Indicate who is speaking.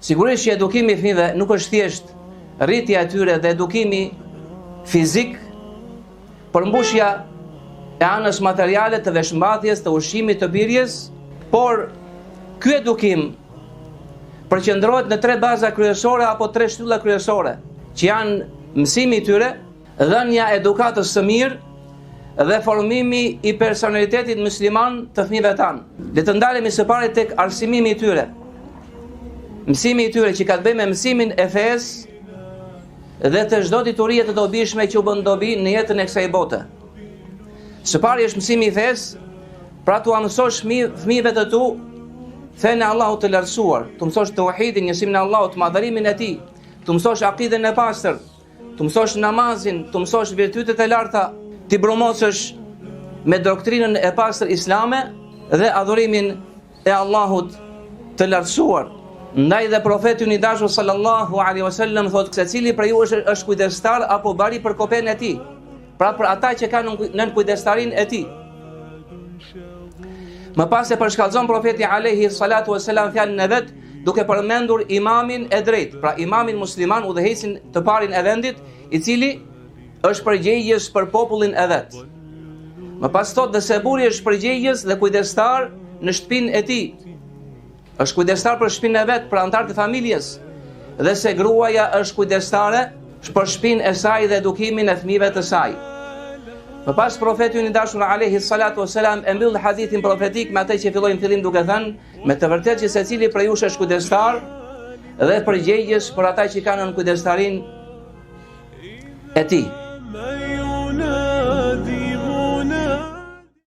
Speaker 1: Sigurisht që edukimi i fëmijëve nuk është thjesht rritja e tyre dhe edukimi fizik, përmbushja e anës materiale të veshmbathjes, të ushqimit, të birjes, por ky edukim përqendrohet në 3 baza kryesore apo 3 shtylla kryesore, që janë mësimi i tyre, dhënia e edukatës së mirë dhe formimi i personalitetit musliman të fëmijëve tanë. Le të ndalemi së pari tek arsimimi i tyre. Mësimi i tyre që ka të bëjë me mësimin e fesë dhe të çdo diturie të dobishme që u bën dobi në jetën e kësaj bote. Së pari është mësimi i fesë, pra tu mësosh fëmijëve të tu fenë e Allahut të lartësuar, tu mësosh tauhidin, njësimin e Allahut, madhërimin e tij, tu mësosh akiden e pastër, tu mësosh namazin, tu mësosh virtytet e larta, ti bromosësh me doktrinën e pastër islame dhe adhurimin e Allahut të lartësuar. Ndaj dhe profeti i dashur sallallahu alaihi wasallam thotë se cili prej ju është kujdestar apo bari për kopen e tij, pra për ata që kanë nën kujdestarin e tij. Më pas e përshkallëzon profeti alaihi salatu wasalam fjalën e vet, duke përmendur imamin e drejtë, pra imamin musliman, udhëheqësin të parin e vendit, i cili është përgjegjës për popullin e vet. Më pas thotë dhe se burri është përgjegjës dhe kujdestar në shtëpinë e tij. Është kujdestar për shtëpinë e vet, për anëtarët e familjes, dhe se gruaja është kujdestare për shtëpinë e saj dhe edukimin e fëmijëve të saj. Më pas profeti i dashur alayhi salatu wasalam e mbyll hadithin profetik me atë që filloi në fillim duke thënë, me të vërtetë që secili prej jush është kujdestar dhe përgjegjës për ata që kanë në kujdestarin e tij.